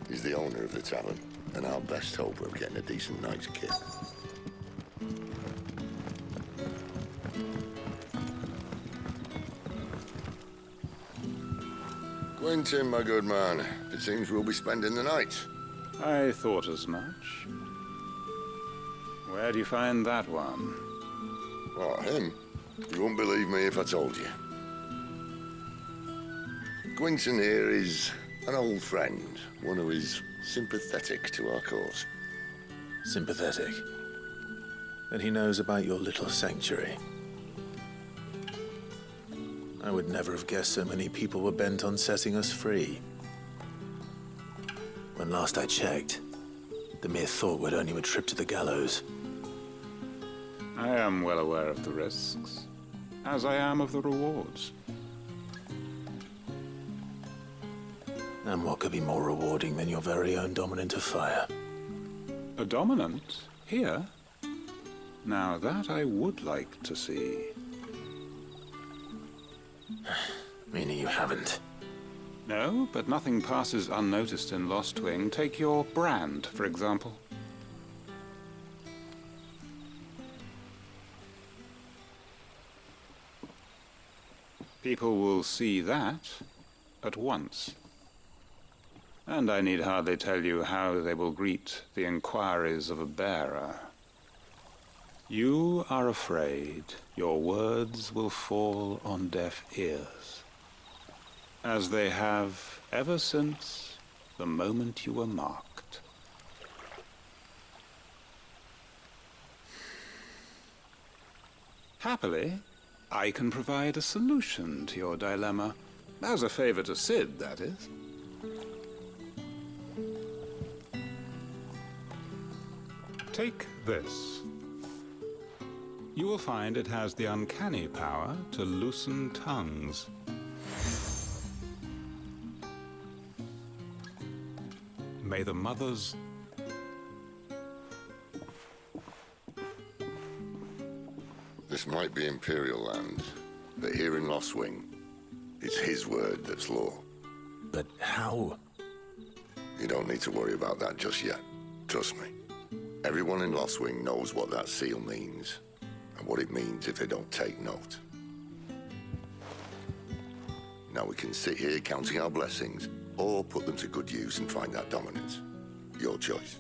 He's the owner of the tavern, and our best hope of getting a decent night's kit. Quentin, my good man, it seems we'll be spending the night. I thought as much. Where do you find that one? What, him? You wouldn't believe me if I told you. Quentin here is an old friend, one who is sympathetic to our cause. Sympathetic? Then he knows about your little sanctuary. I would never have guessed so many people were bent on setting us free. When last I checked, the mere thought would earn you a trip to the gallows. I am well aware of the risks, as I am of the rewards. And what could be more rewarding than your very own dominant of fire? A dominant? Here? Now that I would like to see. Meaning you haven't? No, but nothing passes unnoticed in Lost Wing. Take your brand, for example. People will see that at once. And I need hardly tell you how they will greet the inquiries of a bearer. You are afraid your words will fall on deaf ears, as they have ever since the moment you were marked. Happily, I can provide a solution to your dilemma, as a favor to Sid, that is. Take this. You will find it has the uncanny power to loosen tongues. May the mothers... This might be Imperial land, but here in Lost Wing, it's his word that's law. But how? You don't need to worry about that just yet. Trust me. Everyone in Lost Wing knows what that seal means, and what it means if they don't take note. Now we can sit here counting our blessings, or put them to good use and find that dominance. Your choice.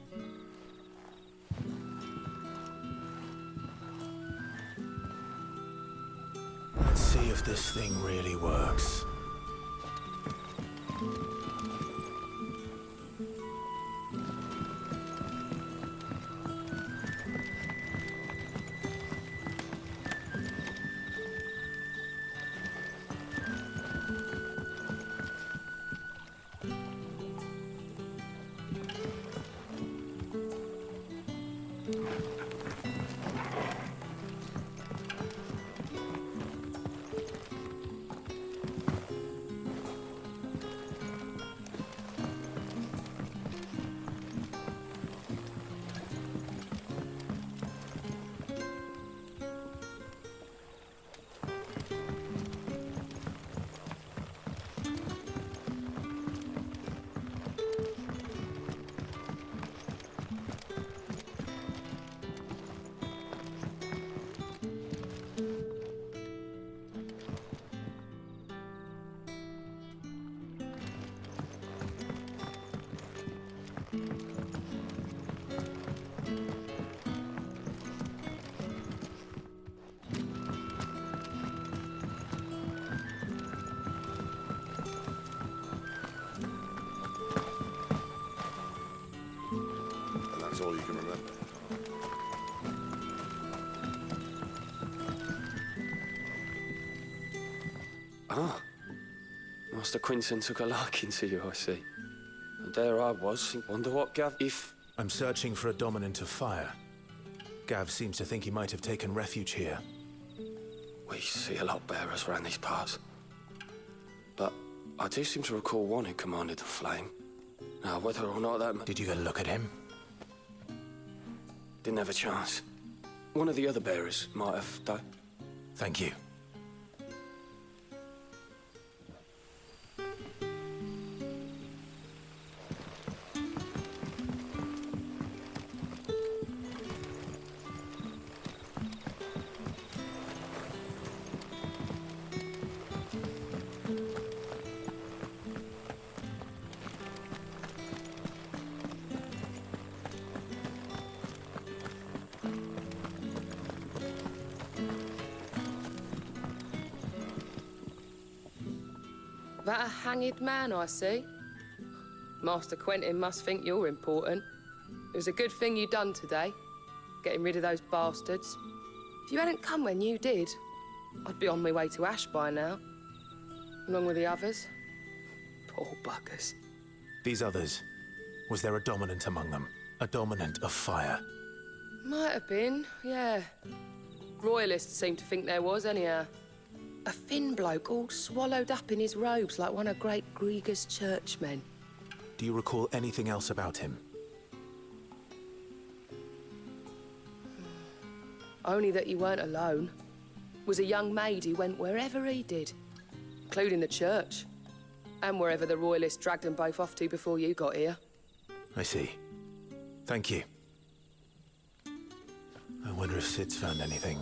Let's see if this thing really works. That's all you can remember. Ah, Master Quinton took a liking to you, I see. And there I was, wonder what Gav... if... I'm searching for a dominant of fire. Gav seems to think he might have taken refuge here. We see a lot of bearers around these parts. But I do seem to recall one who commanded the flame. Now, whether or not that... Did you get a look at him? Didn't have a chance. One of the other bearers might have, though. Thank you. That a hanged man, I see. Master Quentin must think you're important. It was a good thing you done today, getting rid of those bastards. If you hadn't come when you did, I'd be on my way to Ash by now, along with the others. Poor buggers. These others, was there a dominant among them? A dominant of fire? Might have been, yeah. Royalists seem to think there was, anyhow. A thin bloke all swallowed up in his robes like one of Great Gregor's churchmen. Do you recall anything else about him? Only that he weren't alone. Was a young maid who went wherever he did, including the church, and wherever the Royalists dragged them both off to before you got here. I see. Thank you. I wonder if Sid's found anything.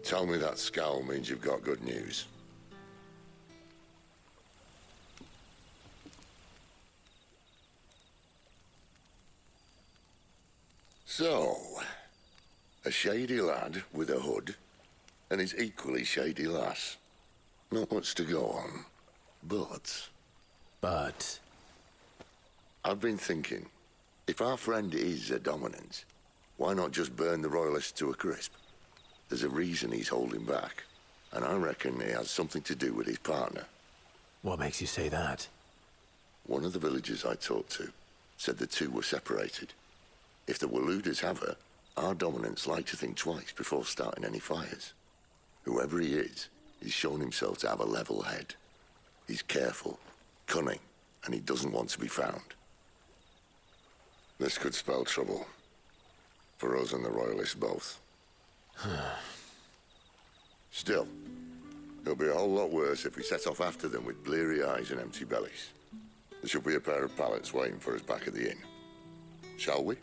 Tell me that scowl means you've got good news. So, a shady lad with a hood, and his equally shady lass. Not much to go on, but... But... I've been thinking, if our friend is a dominant, why not just burn the Royalists to a crisp? There's a reason he's holding back, and I reckon he has something to do with his partner. What makes you say that? One of the villagers I talked to said the two were separated. If the Waluders have her, our dominants like to think twice before starting any fires. Whoever he is, he's shown himself to have a level head. He's careful, cunning, and he doesn't want to be found. This could spell trouble. For us and the Royalists both. Still, it'll be a whole lot worse if we set off after them with bleary eyes and empty bellies. There should be a pair of pallets waiting for us back at the inn. Shall we?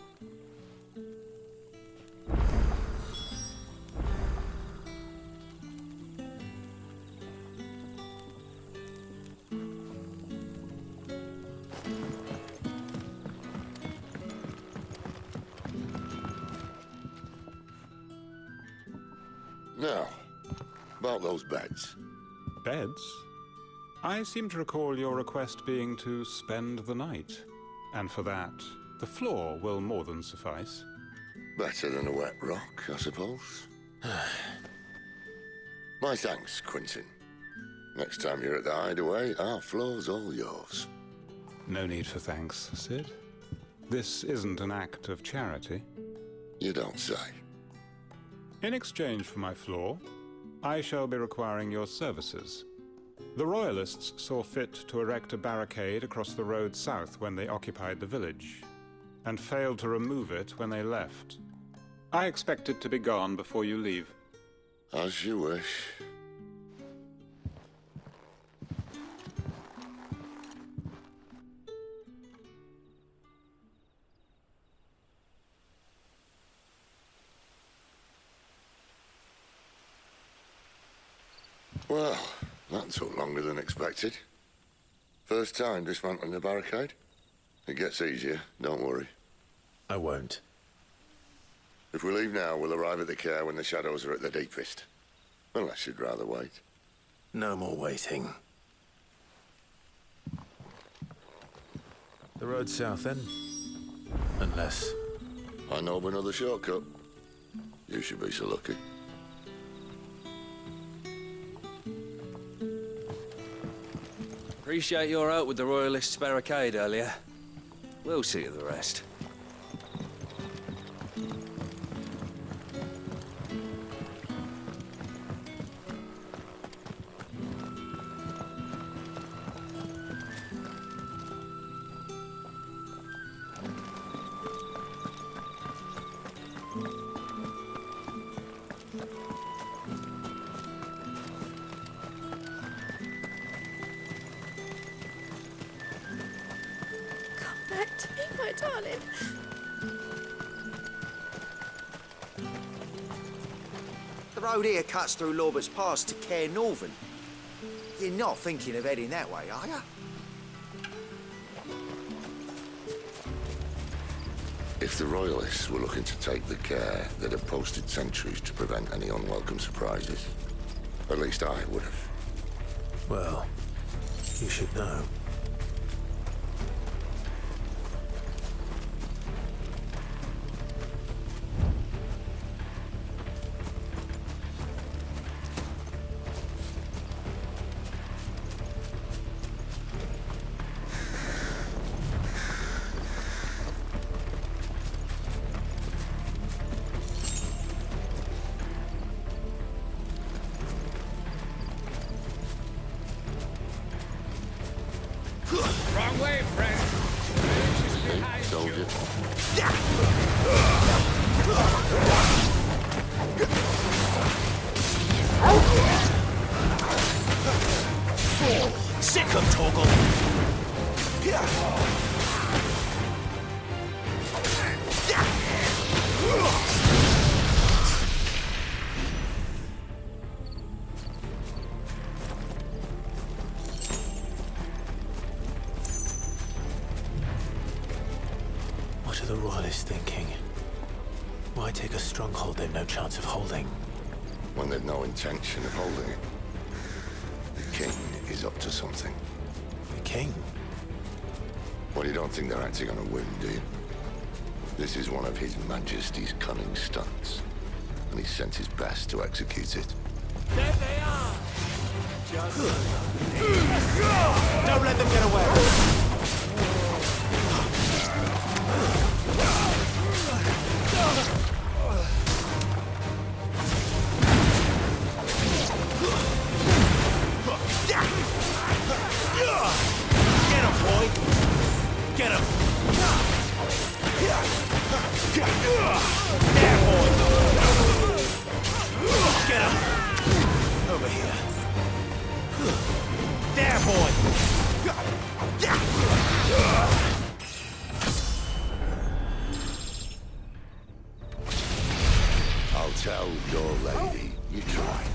Now, about those beds. Beds? I seem to recall your request being to spend the night. And for that, the floor will more than suffice. Better than a wet rock, I suppose. My thanks, Quentin. Next time you're at the hideaway, our floor's all yours. No need for thanks, Sid. This isn't an act of charity. You don't say. In exchange for my floor, I shall be requiring your services. The Royalists saw fit to erect a barricade across the road south when they occupied the village, and failed to remove it when they left. I expect it to be gone before you leave. As you wish. Well, that took longer than expected. First time dismantling the barricade? It gets easier, don't worry. I won't. If we leave now, we'll arrive at the care when the shadows are at their deepest. Unless you'd rather wait. No more waiting. The road south, then? Unless... I know of another shortcut. You should be so lucky. Appreciate your help with the Royalists' barricade earlier. We'll see to the rest. Back to me, my darling. The road here cuts through Lorbert's Pass to Care Northern. You're not thinking of heading that way, are you? If the Royalists were looking to take the care, they'd have posted sentries to prevent any unwelcome surprises. At least I would have. Well, you should know. Wrong way, friend. Hey, soldier. Sick of Torgal! What are the Royalists thinking? Why take a stronghold they've no chance of holding? When they've no intention of holding it. The king is up to something. The king? Well, you don't think they're acting on a whim, do you? This is one of His Majesty's cunning stunts, and he's sent his best to execute it. There they are! Don't let them get away! Get him, boy! Get him! There, boy! Get him! Over here. There, boy! I'll tell your lady you tried.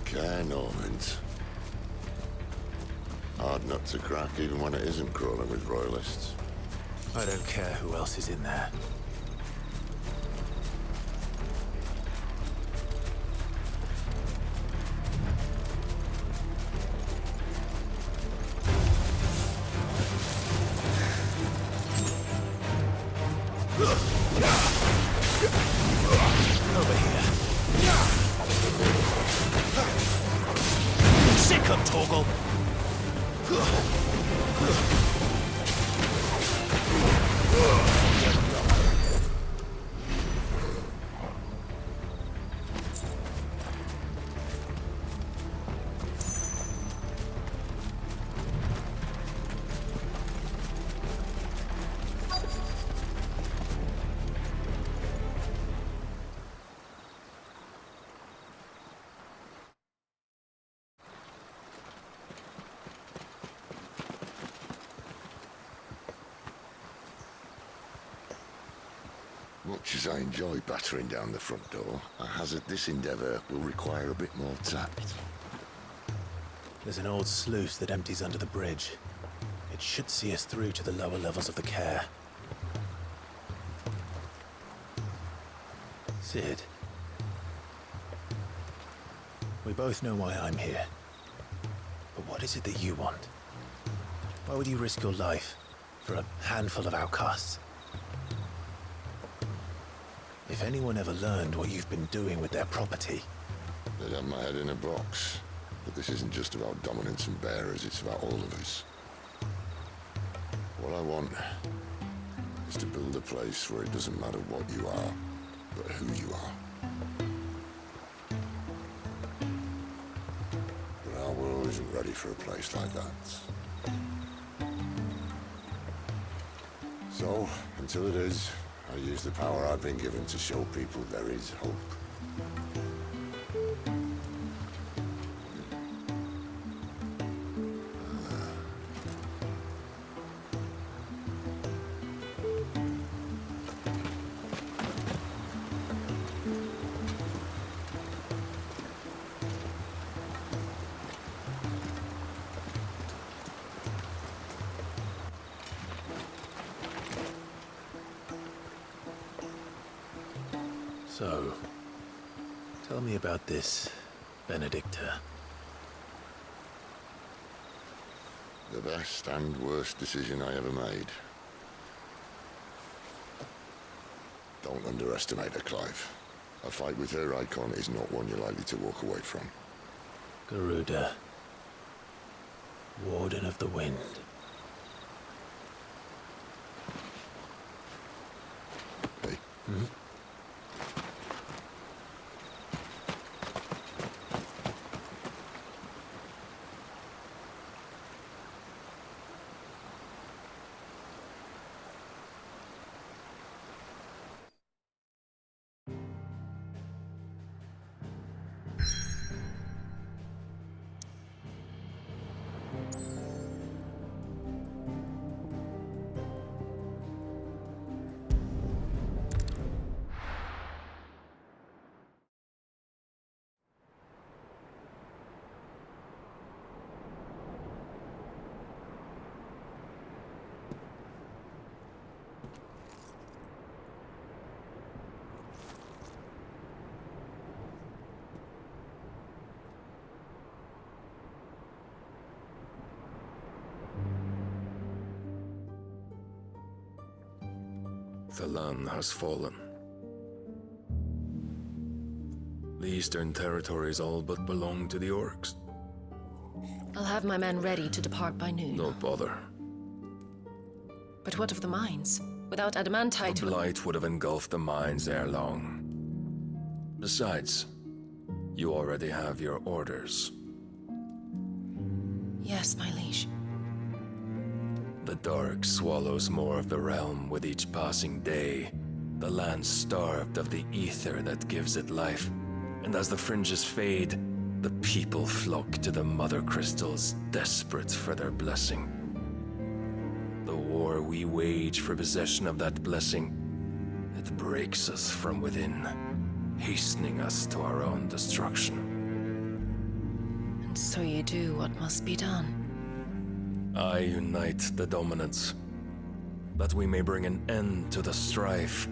Care Normans. Hard nut to crack, even when it isn't crawling with Royalists. I don't care who else is in there. Over here. Sick of Torgal! Much as I enjoy battering down the front door, I hazard this endeavour will require a bit more tact. There's an old sluice that empties under the bridge. It should see us through to the lower levels of the care. Sid. We both know why I'm here. But what is it that you want? Why would you risk your life for a handful of outcasts? If anyone ever learned what you've been doing with their property... They'd have my head in a box. But this isn't just about dominance and bearers, it's about all of us. What I want is to build a place where it doesn't matter what you are, but who you are. But our world isn't ready for a place like that. So, until it is, I use the power I've been given to show people there is hope. So, tell me about this Benedicta. The best and worst decision I ever made. Don't underestimate her, Clive. A fight with her icon is not one you're likely to walk away from. Garuda. Warden of the Wind. Hey? Hmm? The land has fallen. The Eastern Territories all but belong to the Orcs. I'll have my men ready to depart by noon. Don't bother. But what of the mines? Without adamantite... The blight would have engulfed the mines ere long. Besides, you already have your orders. Yes, my liege. The dark swallows more of the realm with each passing day. The land starved of the ether that gives it life. And as the fringes fade, the people flock to the mother crystals, desperate for their blessing. The war we wage for possession of that blessing, it breaks us from within, hastening us to our own destruction. And so you do what must be done. I unite the dominants, that we may bring an end to the strife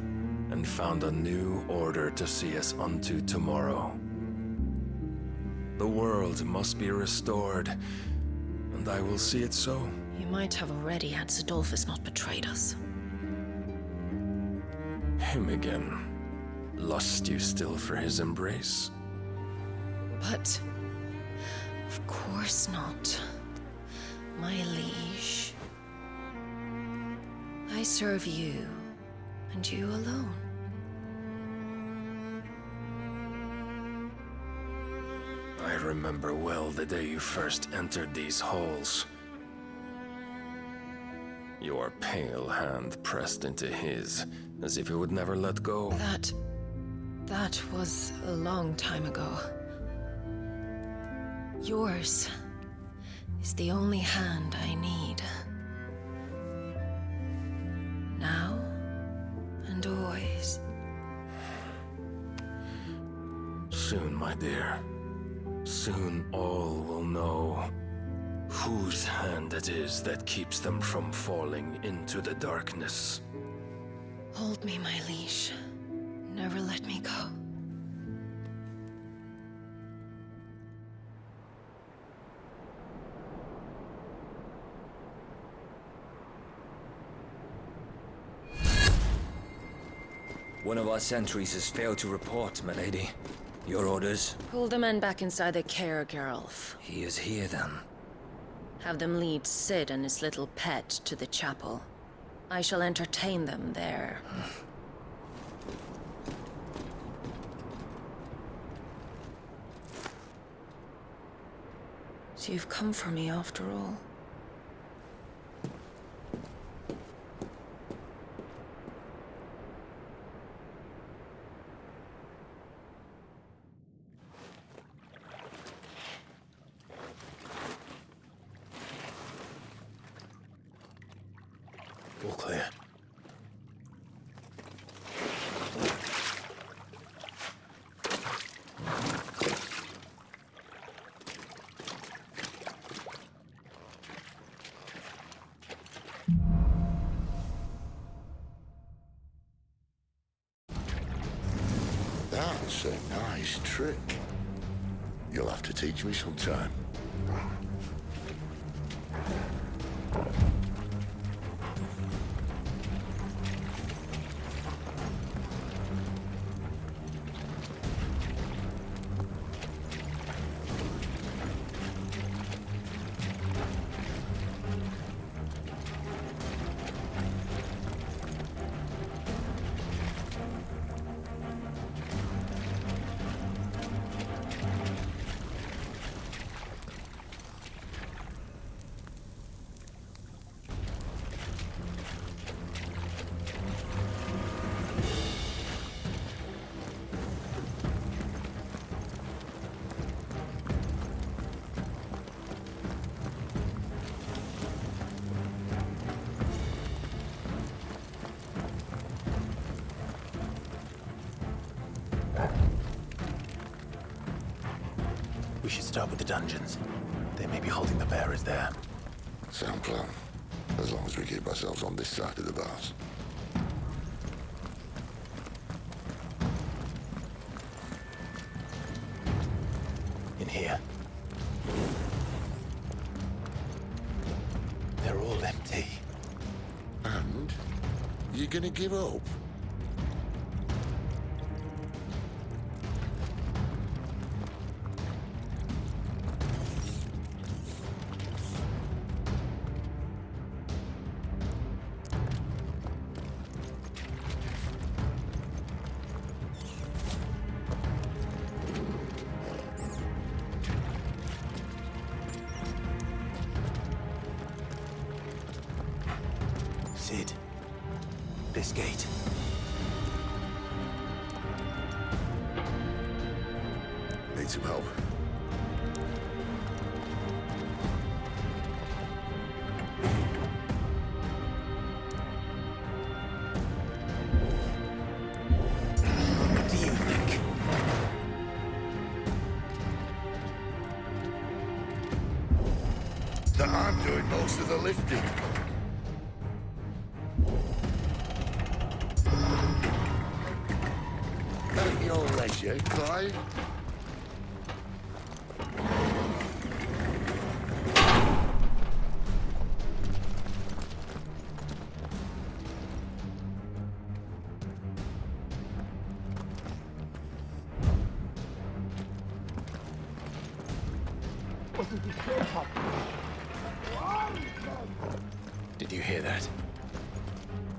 and found a new order to see us unto tomorrow. The world must be restored, and I will see it so. You might have already had Sidolphus not betrayed us. Him again. Lust you still for his embrace? But... of course not. My liege. I serve you, and you alone. I remember well the day you first entered these halls. Your pale hand pressed into his, as if it would never let go. That was a long time ago. Yours is the only hand I need. Now and always. dear. Soon all will know whose hand it is that keeps them from falling into the darkness. Hold me, my liege. Never let me go. One of our sentries has failed to report, my lady. Your orders? Pull the men back inside the care, Geralf. He is here, then. Have them lead Sid and his little pet to the chapel. I shall entertain them there. So you've come for me after all. All clear. That's a nice trick. You'll have to teach me sometime. We should start with the dungeons. They may be holding the bearers there. Sound plan. As long as we keep ourselves on this side of the bars. In here. They're all empty. And? You gonna give up? Sid. This gate. Need some help. What do you think? That I'm doing most of the lifting. At your leisure, Clive. Did you hear that?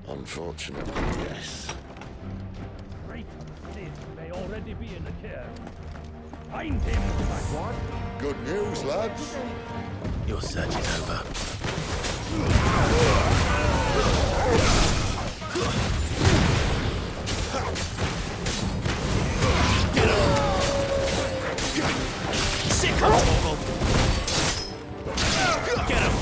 Unfortunately, yes. Great Sid may already be in the care. Find him, my what? Good news, lads. Your search is over. Sit comfortable. Get him.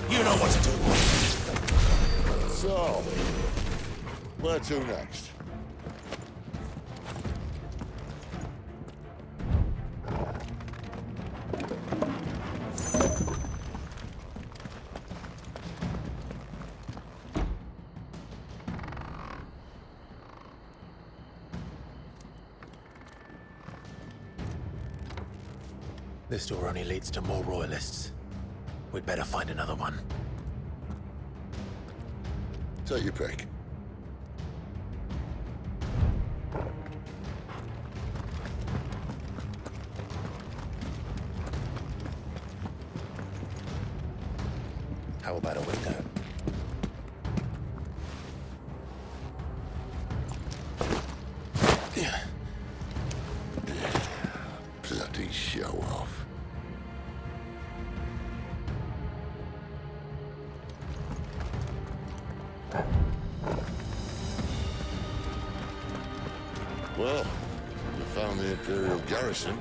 You know what to do. So, where to next? This door only leads to more royalists. We'd better find another one. Take your pick. How about a window? Bloody show off. Well, you found the Imperial garrison,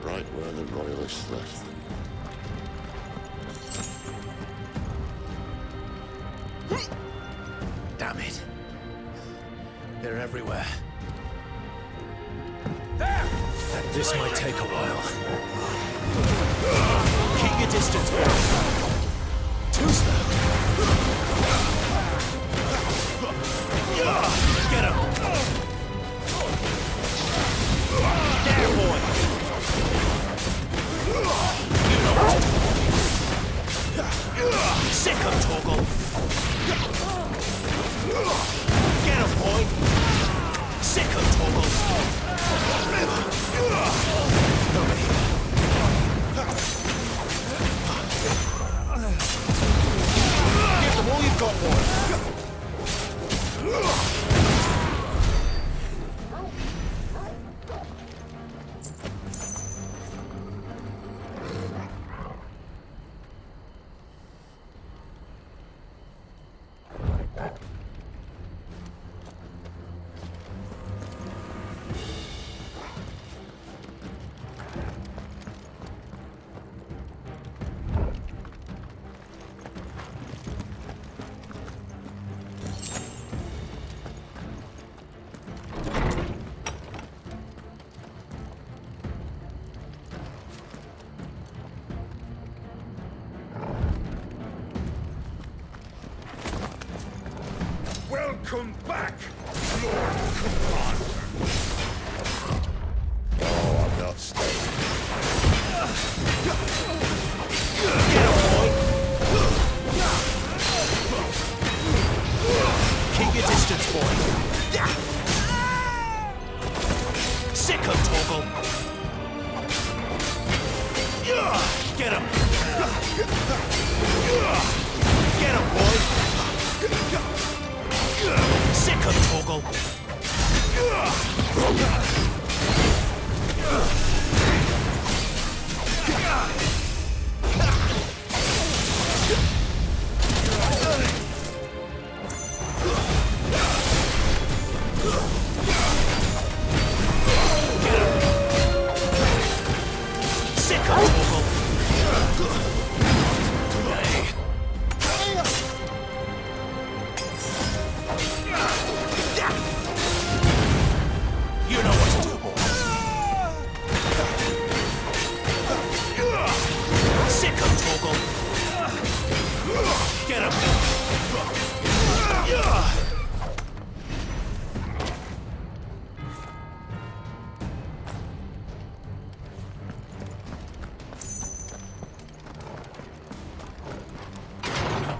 right where the Royalists left them. Damn it. They're everywhere. This might take a while. Keep your distance, boy. Too slow. Get him! There, boy! You know what to do. Sick of Torgal. Get him, boy! Sick of Torgal. Give them all you've got, boy! Welcome back, Lord Commander. Oh, I'm not staying. Get him, boy! Keep your distance, boy. Sick of Torgal. Get him! Get him, boy! Sick of Torgal.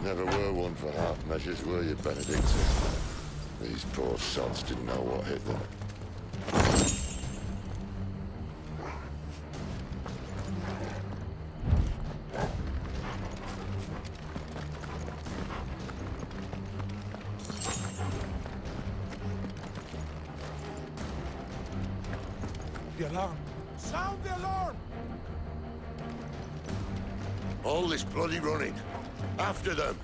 Never were one for half measures, were you, Benedict? These poor sods didn't know what hit them. The alarm! Sound the alarm! All this bloody running! After them!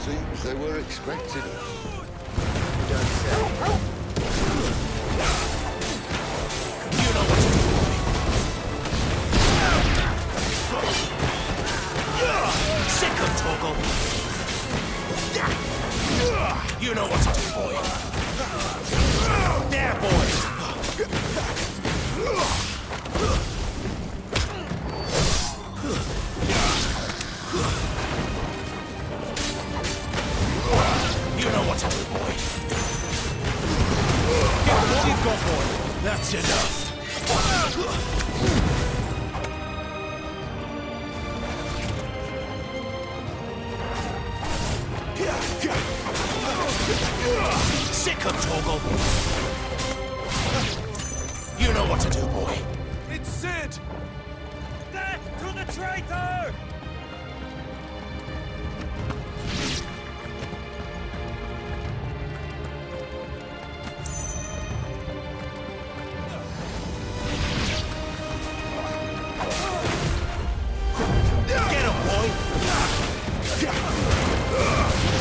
Seems they were expecting us. Don't say. You know what to do. Sick of Torgal. You know what to do, boy. There, boy. That's enough! Sick of Torgal! You know what to do, boy. It's Sid! Death to the traitor! Get him, boy!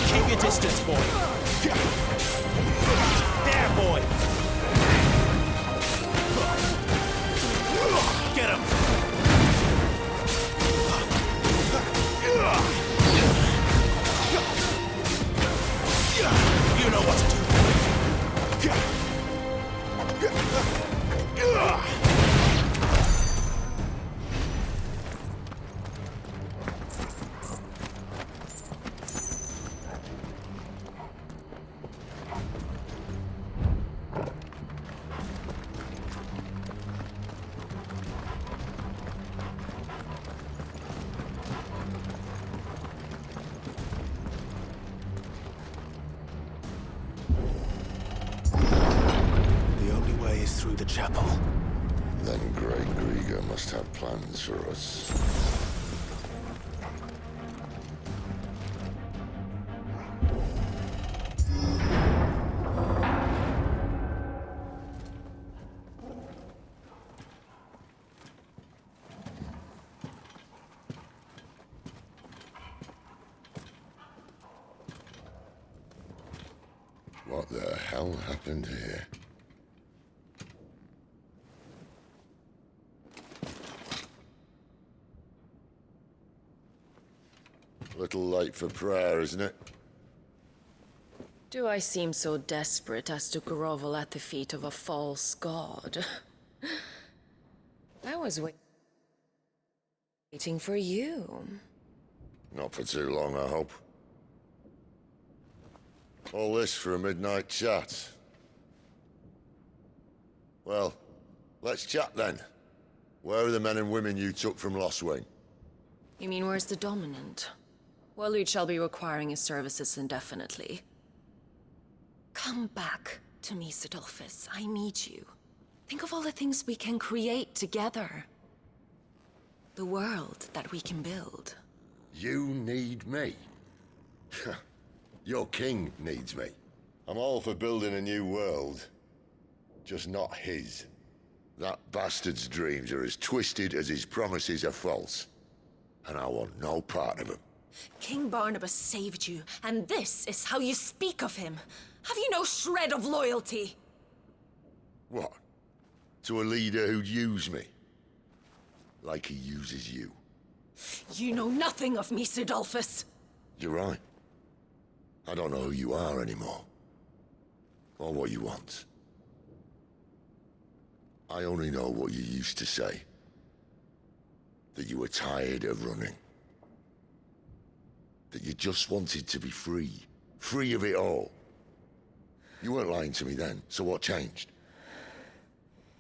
Keep your distance, boy. There, boy! Get him! You know what to do. The only way is through the chapel. Then Grey Grieger must have plans for us. What the hell happened here? A little late for prayer, isn't it? Do I seem so desperate as to grovel at the feet of a false god? I was waiting for you. Not for too long, I hope. All this for a midnight chat. Well, let's chat then. Where are the men and women you took from Lost Wing? You mean where's the dominant? Waleed shall be requiring his services indefinitely. Come back to me, Sidolphus. I need you. Think of all the things we can create together. The world that we can build. You need me? Your king needs me. I'm all for building a new world. Just not his. That bastard's dreams are as twisted as his promises are false. And I want no part of them. King Barnabas saved you, and this is how you speak of him. Have you no shred of loyalty? What? To a leader who'd use me? Like he uses you? You know nothing of me, Sidolphus. You're right. I don't know who you are anymore. Or what you want. I only know what you used to say. That you were tired of running. That you just wanted to be free. Free of it all. You weren't lying to me then, so what changed?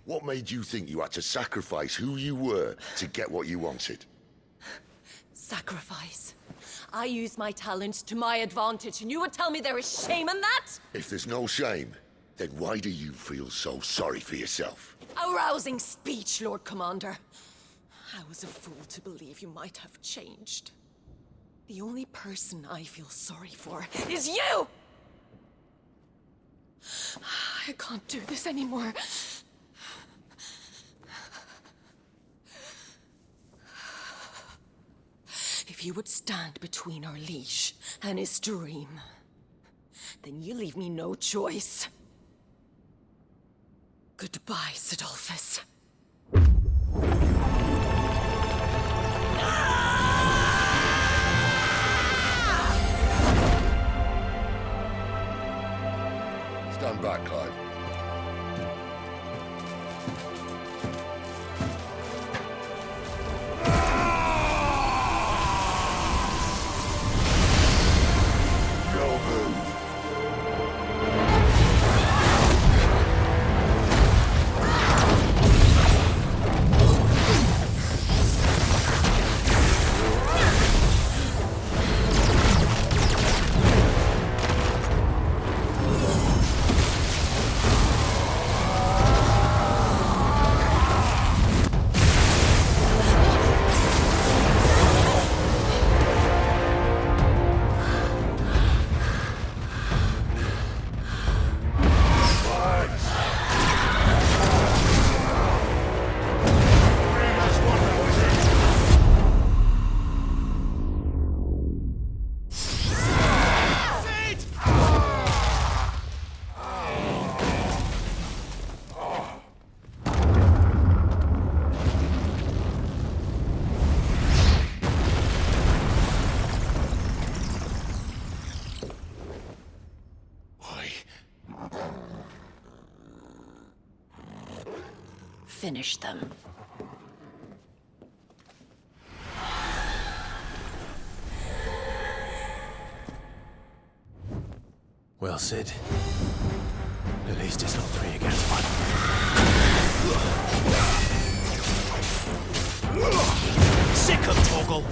What made you think you had to sacrifice who you were to get what you wanted? Sacrifice. I use my talents to my advantage, and you would tell me there is shame in that? If there's no shame, then why do you feel so sorry for yourself? A rousing speech, Lord Commander. I was a fool to believe you might have changed. The only person I feel sorry for is you! I can't do this anymore. If you would stand between our liege and his dream, then you leave me no choice. Goodbye, Sidolphus. Stand back, Clive. Go move. finish them. Well, Sid. At least it's not 3 against 1. Sick of Torgal!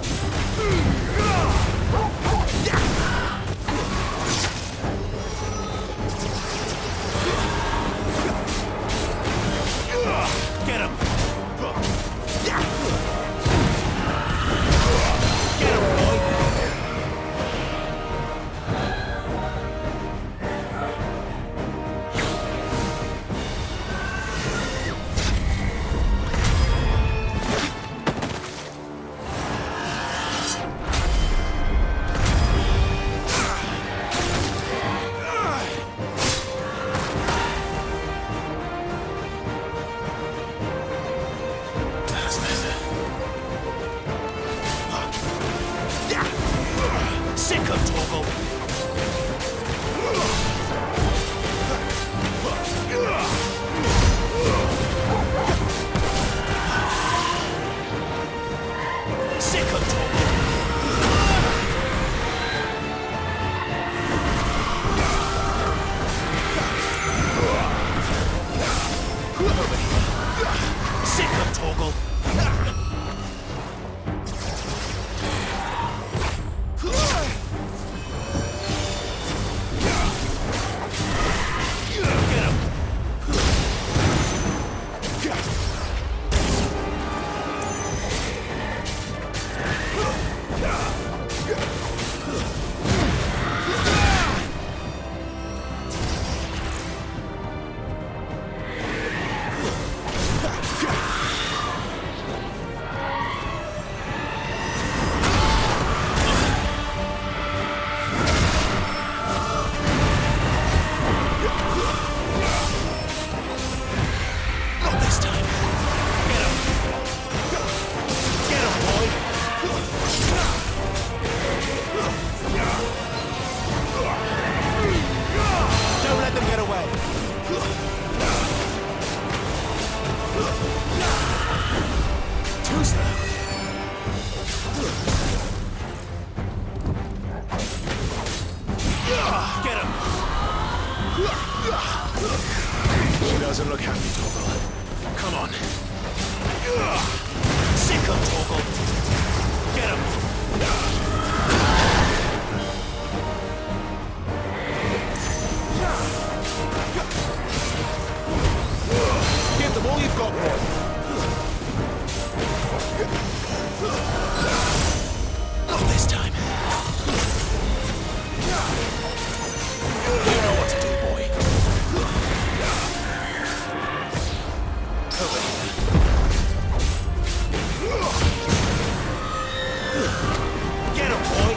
Get him! Get him, boy! Sick of Torgal! Sick of Torgal! Sick of Torgal! She doesn't look happy, Torgal. Come on. Sick of Torgal. Get him. Give them all you've got, boy. Not this time. You know what to do, boy. Over here. Get him, boy!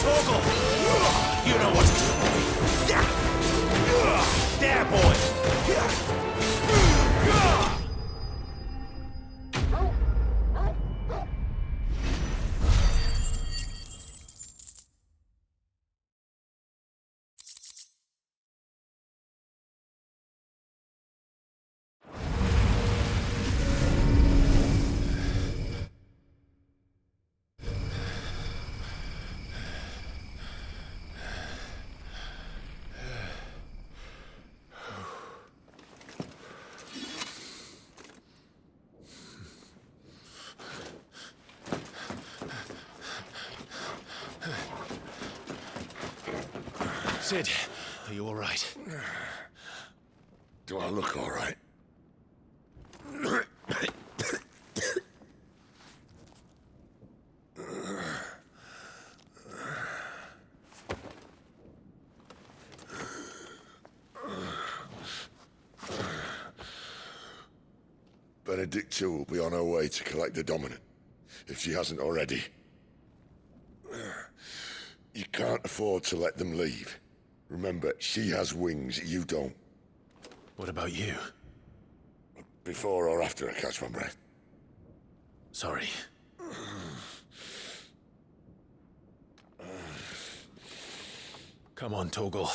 Torgal! You know what to do, boy. There, boy! Sid, are you all right? Do I look all right? Benedicta will be on her way to collect the Dominant, if she hasn't already. You can't afford to let them leave. Remember, she has wings, you don't. What about you? Before or after I catch my breath? Sorry. Come on, Torgal.